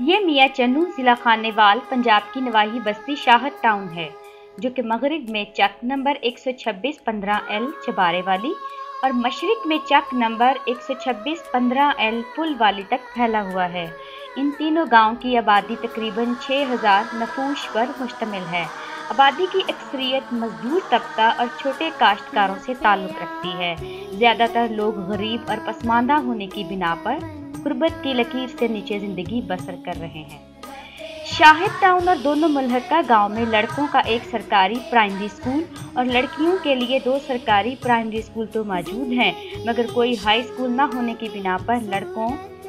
ये मियां चन्नू जिला खानेवाल पंजाब की नवाही बस्ती शाहद टाउन है, जो कि मगरिब में चक नंबर 126-15L चबारे वाली और मशरिक में चक नंबर 126-15L पुल वाली तक फैला हुआ है। इन तीनों गांव की आबादी तकरीबन 6000 नफूस पर मुश्तमिल है। आबादी की अक्सरियत मजदूर तबका और छोटे काश्तकारों से ताल्लुक़ रखती है। ज़्यादातर लोग गरीब और पसमानदा होने की बिना पर गुर्बत की लकीर से नीचे ज़िंदगी बसर कर रहे हैं। शाहिद टाउन और दोनों मुल्हका गांव में लड़कों का एक सरकारी प्राइमरी स्कूल और लड़कियों के लिए 2 सरकारी प्राइमरी स्कूल तो मौजूद हैं, मगर कोई हाई स्कूल न होने की बिना पर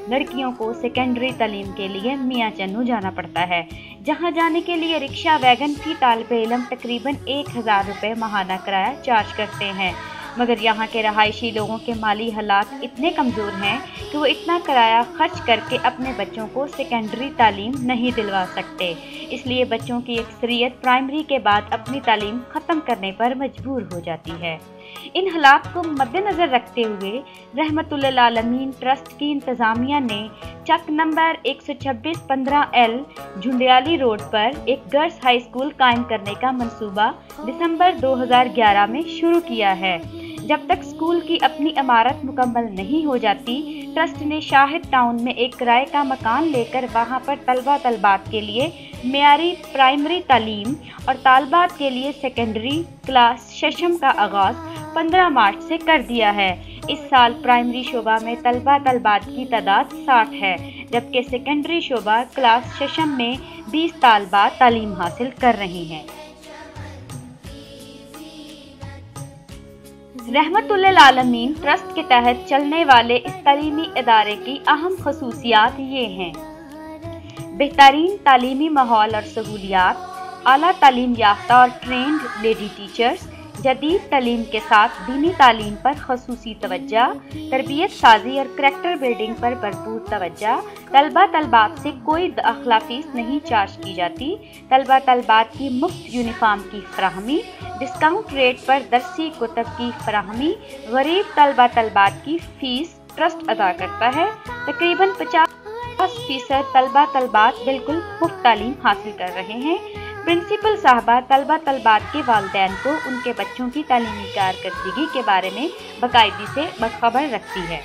लड़कियों को सेकेंडरी तालीम के लिए मियां चन्नू जाना पड़ता है, जहां जाने के लिए रिक्शा वैगन की तालिबे इल्म तकरीबन 1000 रुपये माहाना किराया चार्ज करते हैं। मगर यहाँ के रहायशी लोगों के माली हालात इतने कमज़ोर हैं कि वो इतना किराया खर्च करके अपने बच्चों को सेकेंडरी तालीम नहीं दिलवा सकते। इसलिए बच्चों की अक्सरियत प्राइमरी के बाद अपनी तालीम ख़त्म करने पर मजबूर हो जाती है। इन हालात को मद्देनज़र रखते हुए रहमतुल्लिल आलमीन ट्रस्ट की इंतज़ामिया ने चक नंबर 126-15L झुंडियाली रोड पर एक गर्ल्स हाई स्कूल कायम करने का मंसूबा दिसंबर 2011 में शुरू किया है। जब तक स्कूल की अपनी इमारत मुकम्मल नहीं हो जाती, ट्रस्ट ने शाहिद टाउन में एक किराए का मकान लेकर वहां पर तलबा तलबात के लिए मेयारी प्राइमरी तालीम और तालबात के लिए सेकेंडरी क्लास सेशन का आगाज़ 15 मार्च से कर दिया है। इस साल प्राइमरी शोबा में तलबा तलबात की तादाद 60 है, जबकि सेकेंडरी शोबा क्लास सेशन में 20 तालबात तालीम हासिल कर रही हैं। रहमतुल्लिल आलमीन ट्रस्ट के तहत चलने वाले इस तालीमी इदारे की अहम खसूसियात ये हैं: बेहतरीन तालीमी माहौल और सहूलियात, आला तालीम याफ्ता और ट्रेंड लेडी टीचर्स, जदीद तालीम के साथ दीनी तालीम पर खसूसी तवज्जा, तरबियत साजी और करैक्टर बिल्डिंग पर भरपूर तवज्जा। तलबा तलबात से कोई दाखिला फीस नहीं चार्ज की जाती। तलबा तलबात की मुफ्त यूनिफॉर्म की फराहमी, डिस्काउंट रेट पर दरसी कुतब की फराहमी। गरीब तलबा तलबात की फीस ट्रस्ट अदा करता है। तकरीबन 50% तलबा तलबात बिल्कुल मुफ्त तालीम हासिल कर रहे हैं। प्रिंसिपल साहबा तलबा तलबात के वालिदैन को उनके बच्चों की तालीमी कारकर्दगी के बारे में बाकायदगी से बाखबर रखती है।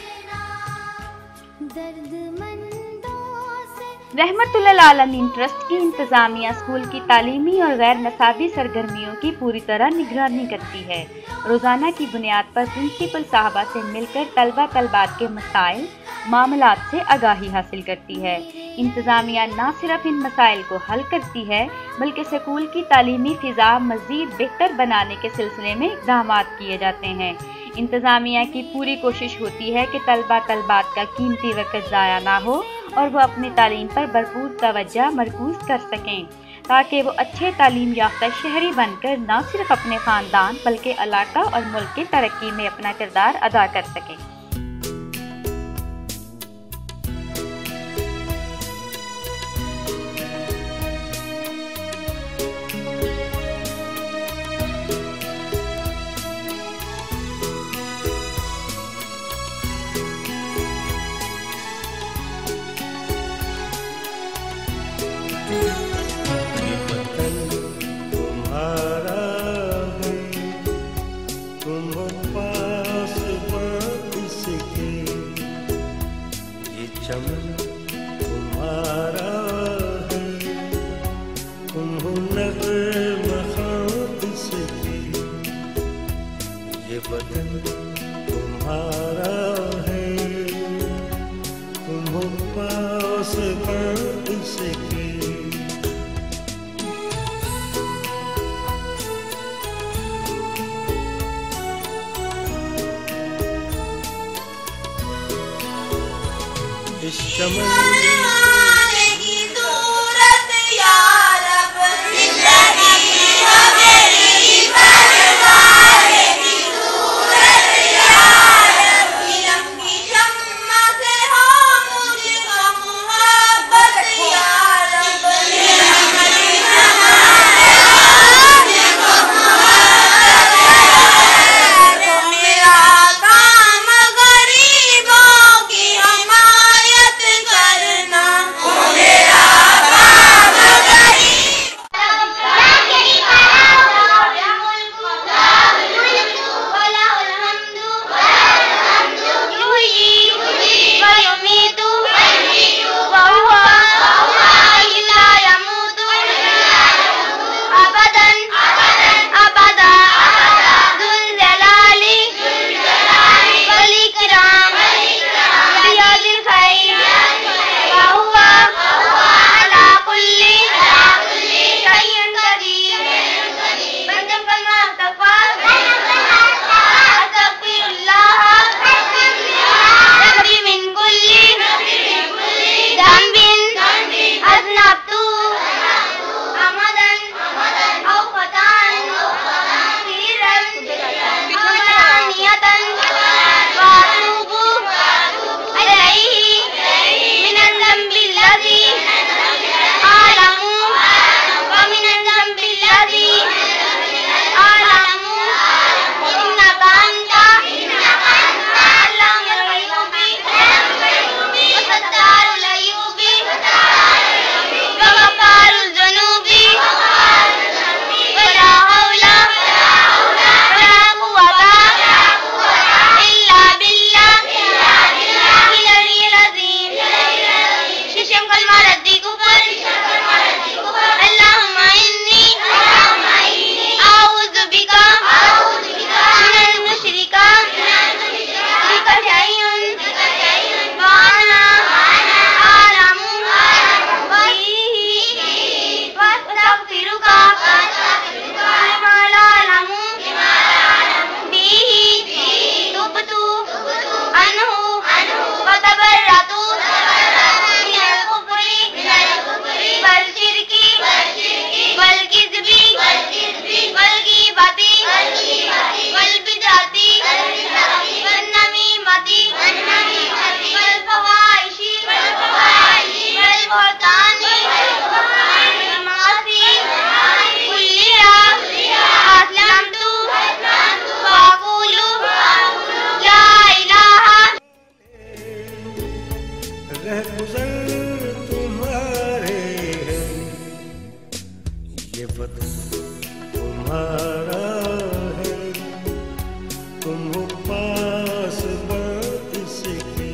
रहमतुल्लिल आलमीन ट्रस्ट की इंतज़ामिया स्कूल की तालीमी और गैर नसाबी सरगर्मियों की पूरी तरह निगरानी करती है। रोज़ाना की बुनियाद पर प्रिंसिपल साहबा से मिलकर तलबा तलबात के मसाइल मामलात से आगाही हासिल करती है। इंतज़ामिया न सिर्फ इन मसाइल को हल करती है, बल्कि स्कूल की तालीमी फ़िज़ा मज़ीद बेहतर बनाने के सिलसिले में इक़दामात किए जाते हैं। इंतज़ामिया की पूरी कोशिश होती है कि तलबा तलबात का कीमती वक़्त ज़ाया ना हो और वो अपनी तालीम पर भरपूर तवज्जो मरकूज़ कर सकें, ताकि वो अच्छे तालीम याफ्ता शहरी बनकर न सिर्फ अपने ख़ानदान बल्कि इलाका और मुल्क की तरक्की में अपना किरदार अदा कर सकें। चमन तुम्हारा है, तुम हो नग़्मा ख़ाक इसकी, ये वतन तुम्हारा है, तुम हो पास बात इसकी। इस चमन करना गुजर तुम्हारे हैं, ये वतन तुम्हारा है, तुम हो पास इसके।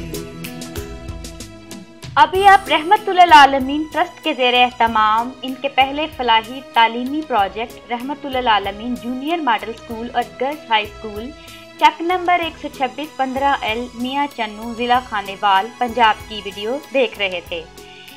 अभी आप रहमतुल्लिल आलमीन ट्रस्ट के ज़ेरे एहतमाम इनके पहले फलाही तालीमी प्रोजेक्ट रहमतुल्लिल आलमीन जूनियर मॉडल स्कूल और गर्ल्स हाई स्कूल चक नंबर 126-15L मियां चन्नू ज़िला खानेवाल पंजाब की वीडियो देख रहे थे।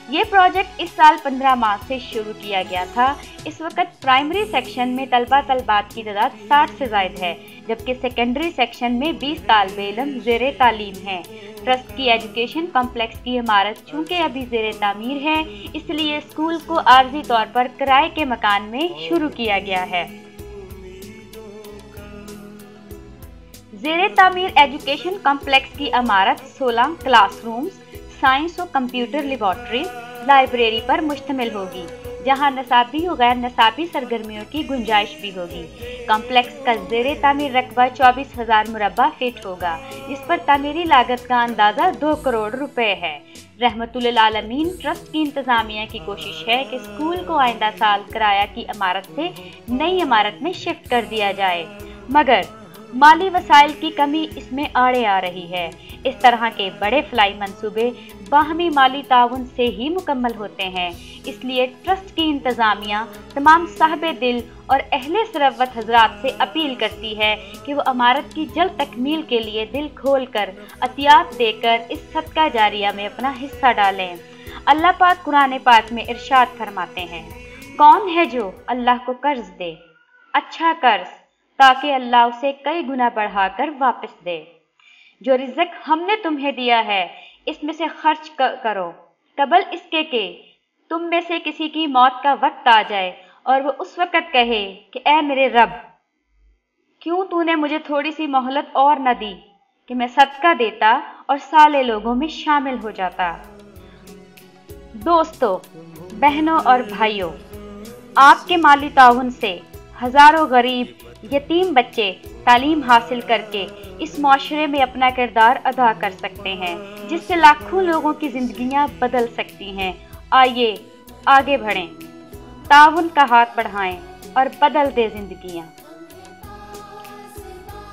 ये प्रोजेक्ट इस साल 15 मार्च से शुरू किया गया था। इस वक्त प्राइमरी सेक्शन में तलबात की तादाद 60 से ज़ायद है, जबकि सेकेंडरी सेक्शन में 20 तालिबे इल्म ज़ेरे तालीम हैं। ट्रस्ट की एजुकेशन कॉम्प्लेक्स की इमारत चूँकि अभी ज़ेरे तामीर है, इसलिए स्कूल को आर्जी तौर पर किराए के मकान में शुरू किया गया है। ज़ेरे तामीर एजुकेशन कॉम्प्लेक्स की इमारत 16 क्लासरूम्स, साइंस और कंप्यूटर लेबॉर्ट्री, लाइब्रेरी पर मुश्तमिल होगी, जहां नसाबी और गैर नसाबी सरगर्मियों की गुंजाइश भी होगी। कॉम्प्लेक्स का ज़ेरे तामीर रकबा 24,000 मुरब्बा फीट होगा, जिस पर तामीरी लागत का अंदाज़ा 2 करोड़ रुपए है। रहमतुल्लिल आलमीन ट्रस्ट की इंतज़ामिया की कोशिश है कि स्कूल को आइंदा साल किराया की इमारत से नई इमारत में शिफ्ट कर दिया जाए, मगर माली वसाइल की कमी इसमें आड़े आ रही है। इस तरह के बड़े फलाई मंसूबे बाहमी माली ताउन से ही मुकम्मल होते हैं, इसलिए ट्रस्ट की इंतज़ामिया तमाम साहबे दिल और अहले सरवत हजरात से अपील करती है कि वो इमारत की जल्द तकमील के लिए दिल खोल कर अतियात देकर इस सदका जारिया में अपना हिस्सा डालें। अल्लाह पाक कुरान पाक में इरशाद फरमाते हैं, कौन है जो अल्लाह को कर्ज दे, अच्छा कर्ज, ताकि अल्लाह उसे कई गुना बढ़ाकर वापस दे। जो रिज़्क हमने तुम्हें दिया है इसमें से खर्च करो, कबल इसके के तुम में से किसी की मौत का वक्त आ जाए और वो उस वक्त कहे कि ऐ मेरे रब, क्यों तूने मुझे थोड़ी सी मोहलत और न दी कि मैं सदका देता और साले लोगों में शामिल हो जाता। दोस्तों, बहनों और भाइयों, आपके माली ताउन से हजारों गरीब यतीम बच्चे तालीम हासिल करके इस माशरे में अपना किरदार अदा कर सकते हैं, जिससे लाखों लोगों की जिंदगियां बदल सकती हैं। आइए आगे बढ़ें, ताउन का हाथ बढ़ाएं और बदल दे जिंदगियां।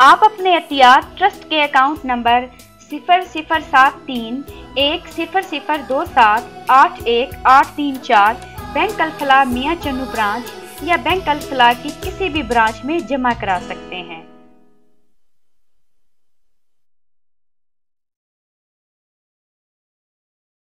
आप अपने एहतियात ट्रस्ट के अकाउंट नंबर 00731002781834 बैंक अल-फलाह मियां चन्नू ब्रांच या बैंक अल-फलाह की किसी भी ब्रांच में जमा करा सकते हैं।